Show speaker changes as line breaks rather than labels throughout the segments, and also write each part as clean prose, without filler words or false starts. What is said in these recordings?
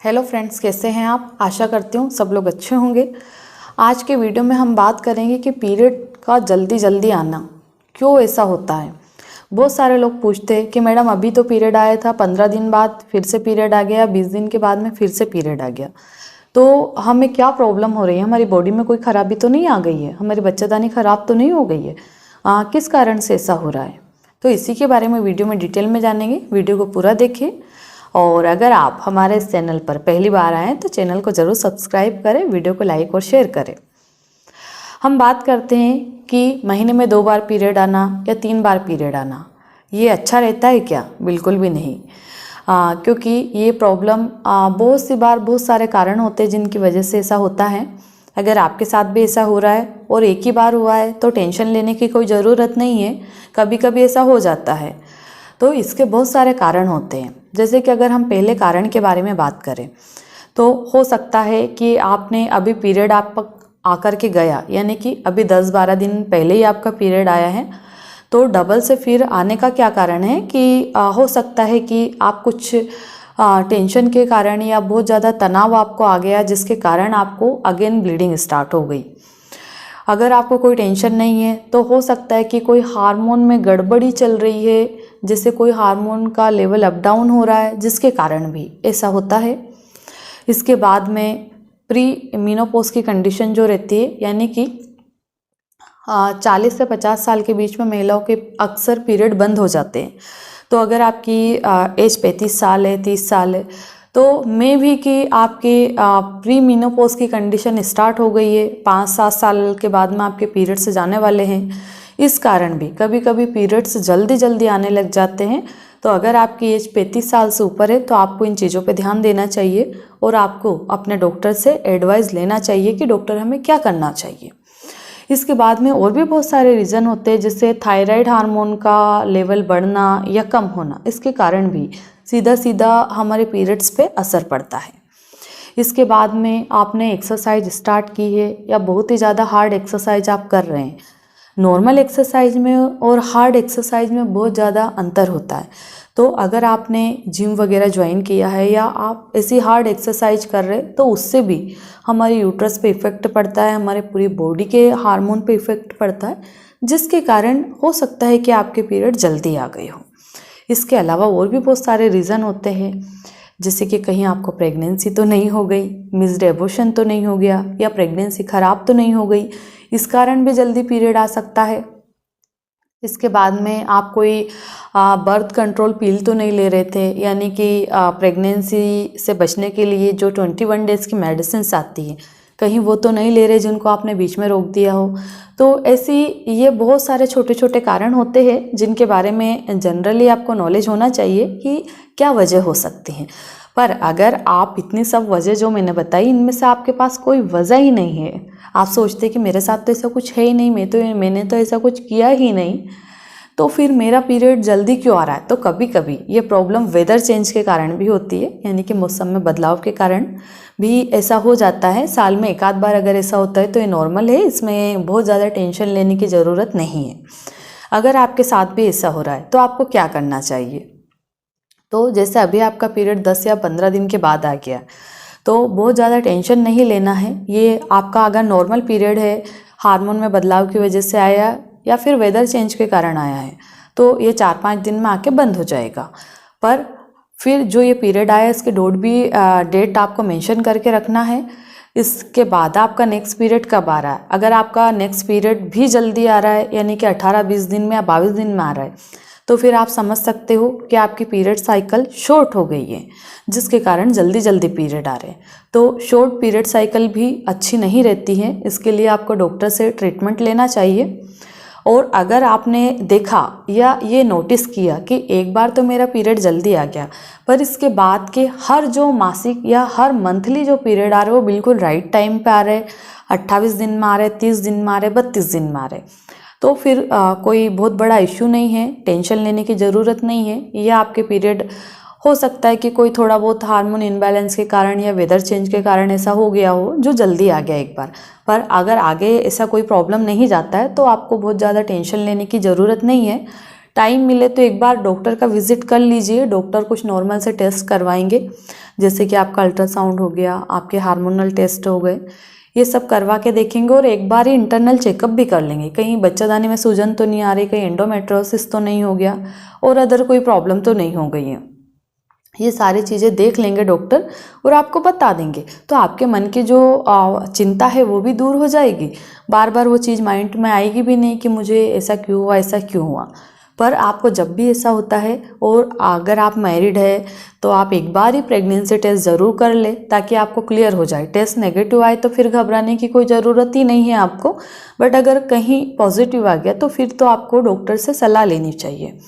Hello friends, कैसे हैं आप। आशा करती हूँ सब लोग अच्छे होंगे। आज के वीडियो में हम बात करेंगे कि पीरियड का जल्दी जल्दी आना क्यों ऐसा होता है। बहुत सारे लोग पूछते हैं कि मैडम अभी तो पीरियड आया था, 15 दिन बाद फिर से पीरियड आ गया, 20 दिन के बाद में फिर से पीरियड आ गया, तो हमें क्या प्रॉब्लम हो रही है, हमारी बॉडी में कोई खराबी तो नहीं आ गई है, हमारी बच्चेदानी खराब तो नहीं हो गई है, किस कारण से ऐसा हो रहा है। तो इसी के बारे में वीडियो में डिटेल में जानेंगे। वीडियो को पूरा देखिए और अगर आप हमारे इस चैनल पर पहली बार आए तो चैनल को ज़रूर सब्सक्राइब करें, वीडियो को लाइक और शेयर करें। हम बात करते हैं कि महीने में 2 बार पीरियड आना या 3 बार पीरियड आना ये अच्छा रहता है क्या? बिल्कुल भी नहीं। क्योंकि ये प्रॉब्लम बहुत सी बार बहुत सारे कारण होते हैं जिनकी वजह से ऐसा होता है। अगर आपके साथ भी ऐसा हो रहा है और एक ही बार हुआ है तो टेंशन लेने की कोई ज़रूरत नहीं है, कभी कभी ऐसा हो जाता है। तो इसके बहुत सारे कारण होते हैं। जैसे कि अगर हम पहले कारण के बारे में बात करें तो हो सकता है कि आपने अभी पीरियड आप आकर के गया, यानी कि अभी 10-12 दिन पहले ही आपका पीरियड आया है, तो डबल से फिर आने का क्या कारण है कि हो सकता है कि आप कुछ टेंशन के कारण या बहुत ज़्यादा तनाव आपको आ गया जिसके कारण आपको अगेन ब्लीडिंग स्टार्ट हो गई। अगर आपको कोई टेंशन नहीं है तो हो सकता है कि कोई हार्मोन में गड़बड़ी चल रही है, जैसे कोई हार्मोन का लेवल अप डाउन हो रहा है जिसके कारण भी ऐसा होता है। इसके बाद में प्री मीनोपॉज की कंडीशन जो रहती है, यानी कि 40 से 50 साल के बीच में महिलाओं के अक्सर पीरियड बंद हो जाते हैं। तो अगर आपकी एज 35 साल है, 30 साल है, तो मे भी कि आपकी प्री मीनोपॉज की कंडीशन स्टार्ट हो गई है, 5-7 साल के बाद में आपके पीरियड्स जाने वाले हैं। इस कारण भी कभी कभी पीरियड्स जल्दी जल्दी आने लग जाते हैं। तो अगर आपकी एज 35 साल से ऊपर है तो आपको इन चीज़ों पे ध्यान देना चाहिए और आपको अपने डॉक्टर से एडवाइस लेना चाहिए कि डॉक्टर हमें क्या करना चाहिए। इसके बाद में और भी बहुत सारे रीज़न होते हैं, जैसे थायराइड हार्मोन का लेवल बढ़ना या कम होना, इसके कारण भी सीधा सीधा हमारे पीरियड्स पे असर पड़ता है। इसके बाद में आपने एक्सरसाइज स्टार्ट की है या बहुत ही ज़्यादा हार्ड एक्सरसाइज आप कर रहे हैं। नॉर्मल एक्सरसाइज में और हार्ड एक्सरसाइज में बहुत ज़्यादा अंतर होता है। तो अगर आपने जिम वगैरह ज्वाइन किया है या आप ऐसी हार्ड एक्सरसाइज कर रहे हैं तो उससे भी हमारे यूट्रस पे इफ़ेक्ट पड़ता है, हमारे पूरी बॉडी के हार्मोन पे इफ़ेक्ट पड़ता है, जिसके कारण हो सकता है कि आपके पीरियड जल्दी आ गए हो। इसके अलावा और भी बहुत सारे रीज़न होते हैं, जैसे कि कहीं आपको प्रेगनेंसी तो नहीं हो गई, मिस्ड एबॉर्शन तो नहीं हो गया, या प्रेगनेंसी ख़राब तो नहीं हो गई, इस कारण भी जल्दी पीरियड आ सकता है। इसके बाद में आप कोई बर्थ कंट्रोल पिल तो नहीं ले रहे थे, यानी कि प्रेगनेंसी से बचने के लिए जो 21 डेज़ की मेडिसिन आती है, कहीं वो तो नहीं ले रहे जिनको आपने बीच में रोक दिया हो। तो ऐसी ये बहुत सारे छोटे छोटे कारण होते हैं जिनके बारे में जनरली आपको नॉलेज होना चाहिए कि क्या वजह हो सकती है। पर अगर आप इतनी सब वजह जो मैंने बताई इनमें से आपके पास कोई वजह ही नहीं है, आप सोचते कि मेरे साथ तो ऐसा कुछ है ही नहीं, मैंने तो ऐसा कुछ किया ही नहीं, तो फिर मेरा पीरियड जल्दी क्यों आ रहा है। तो कभी कभी ये प्रॉब्लम वेदर चेंज के कारण भी होती है, यानी कि मौसम में बदलाव के कारण भी ऐसा हो जाता है। साल में एक आध बार अगर ऐसा होता है तो ये नॉर्मल है, इसमें बहुत ज़्यादा टेंशन लेने की ज़रूरत नहीं है। अगर आपके साथ भी ऐसा हो रहा है तो आपको क्या करना चाहिए। तो जैसे अभी आपका पीरियड 10 या 15 दिन के बाद आ गया, तो बहुत ज़्यादा टेंशन नहीं लेना है। ये आपका अगर नॉर्मल पीरियड है, हार्मोन में बदलाव की वजह से आया या फिर वेदर चेंज के कारण आया है, तो ये 4-5 दिन में आके बंद हो जाएगा। पर फिर जो ये पीरियड आया इसके डेट आपको मेंशन करके रखना है। इसके बाद आपका नेक्स्ट पीरियड कब आ रहा है। अगर आपका नेक्स्ट पीरियड भी जल्दी आ रहा है, यानी कि 18-20 दिन में या 22 दिन में आ रहा है, तो फिर आप समझ सकते हो कि आपकी पीरियड साइकिल शॉर्ट हो गई है, जिसके कारण जल्दी जल्दी पीरियड आ रहे हैं। तो शॉर्ट पीरियड साइकिल भी अच्छी नहीं रहती है, इसके लिए आपको डॉक्टर से ट्रीटमेंट लेना चाहिए। और अगर आपने देखा या ये नोटिस किया कि एक बार तो मेरा पीरियड जल्दी आ गया, पर इसके बाद के हर जो मासिक या हर मंथली जो पीरियड आ रहे हैं वो बिल्कुल राइट टाइम पे आ रहे, 28 दिन में आ रहे, 30 दिन में आ रहे, 32 दिन में आ रहे, तो फिर कोई बहुत बड़ा इश्यू नहीं है, टेंशन लेने की ज़रूरत नहीं है। ये आपके पीरियड हो सकता है कि कोई थोड़ा बहुत हार्मोन इम्बैलेंस के कारण या वेदर चेंज के कारण ऐसा हो गया हो जो जल्दी आ गया एक बार। पर अगर आगे ऐसा कोई प्रॉब्लम नहीं जाता है तो आपको बहुत ज़्यादा टेंशन लेने की ज़रूरत नहीं है। टाइम मिले तो एक बार डॉक्टर का विजिट कर लीजिए। डॉक्टर कुछ नॉर्मल से टेस्ट करवाएंगे, जैसे कि आपका अल्ट्रासाउंड हो गया, आपके हार्मोनल टेस्ट हो गए, ये सब करवा के देखेंगे। और एक बार ही इंटरनल चेकअप भी कर लेंगे, कहीं बच्चादानी में सूजन तो नहीं आ रही, कहीं एंडोमेट्रोसिस तो नहीं हो गया और अदर कोई प्रॉब्लम तो नहीं हो गई है। ये सारी चीज़ें देख लेंगे डॉक्टर और आपको बता देंगे, तो आपके मन की जो चिंता है वो भी दूर हो जाएगी। बार बार वो चीज़ माइंड में आएगी भी नहीं कि मुझे ऐसा क्यों हुआ, ऐसा क्यों हुआ। पर आपको जब भी ऐसा होता है, और अगर आप मैरिड है तो आप एक बार ही प्रेगनेंसी टेस्ट ज़रूर कर ले, ताकि आपको क्लियर हो जाए। टेस्ट नेगेटिव आए तो फिर घबराने की कोई ज़रूरत ही नहीं है आपको, बट अगर कहीं पॉजिटिव आ गया तो फिर तो आपको डॉक्टर से सलाह लेनी चाहिए।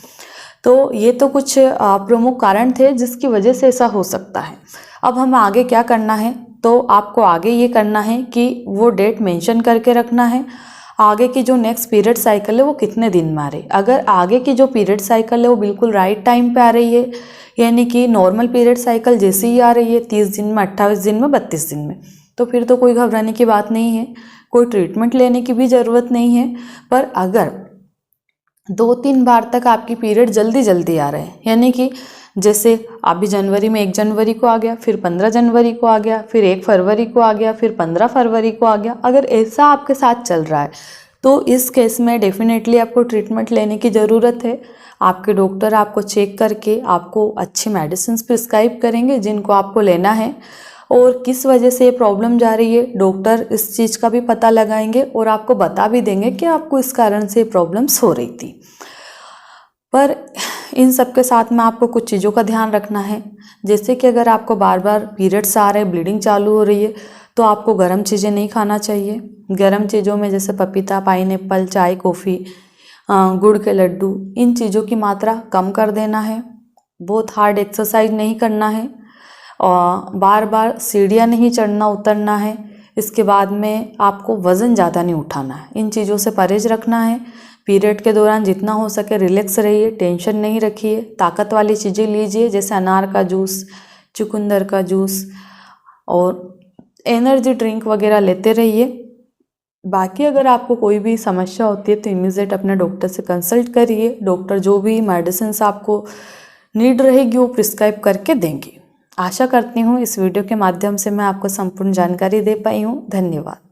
तो ये तो कुछ प्रमुख कारण थे जिसकी वजह से ऐसा हो सकता है। अब हमें आगे क्या करना है, तो आपको आगे ये करना है कि वो डेट मेंशन करके रखना है, आगे की जो नेक्स्ट पीरियड साइकिल है वो कितने दिन में आ रही है। अगर आगे की जो पीरियड साइकिल है वो बिल्कुल राइट टाइम पे आ रही है, यानी कि नॉर्मल पीरियड साइकिल जैसे ही आ रही है 30 दिन में, 28 दिन में, 32 दिन में, तो फिर तो कोई घबराने की बात नहीं है, कोई ट्रीटमेंट लेने की भी ज़रूरत नहीं है। पर अगर 2-3 बार तक आपकी पीरियड जल्दी जल्दी आ रहे हैं, यानी कि जैसे अभी जनवरी में 1 जनवरी को आ गया, फिर 15 जनवरी को आ गया, फिर 1 फरवरी को आ गया, फिर 15 फरवरी को आ गया, अगर ऐसा आपके साथ चल रहा है तो इस केस में डेफिनेटली आपको ट्रीटमेंट लेने की ज़रूरत है। आपके डॉक्टर आपको चेक करके आपको अच्छी मेडिसिन प्रिस्क्राइब करेंगे जिनको आपको लेना है, और किस वजह से ये प्रॉब्लम जा रही है डॉक्टर इस चीज़ का भी पता लगाएंगे और आपको बता भी देंगे कि आपको इस कारण से प्रॉब्लम्स हो रही थी। पर इन सब के साथ में आपको कुछ चीज़ों का ध्यान रखना है, जैसे कि अगर आपको बार बार पीरियड्स आ रहे हैं, ब्लीडिंग चालू हो रही है, तो आपको गर्म चीज़ें नहीं खाना चाहिए। गर्म चीज़ों में जैसे पपीता, पाइनएप्पल, चाय, कॉफ़ी, गुड़ के लड्डू, इन चीज़ों की मात्रा कम कर देना है। बहुत हार्ड एक्सरसाइज नहीं करना है, और बार बार सीढ़ियाँ नहीं चढ़ना उतरना है। इसके बाद में आपको वज़न ज़्यादा नहीं उठाना है, इन चीज़ों से परहेज रखना है। पीरियड के दौरान जितना हो सके रिलैक्स रहिए, टेंशन नहीं रखिए, ताकत वाली चीज़ें लीजिए जैसे अनार का जूस, चुकंदर का जूस और एनर्जी ड्रिंक वगैरह लेते रहिए। बाकी अगर आपको कोई भी समस्या होती है तो इमीडिएट अपने डॉक्टर से कंसल्ट करिए। डॉक्टर जो भी मेडिसिन आपको नीड रहेगी वो प्रिस्क्राइब करके देंगे। आशा करती हूँ इस वीडियो के माध्यम से मैं आपको संपूर्ण जानकारी दे पाई हूँ। धन्यवाद।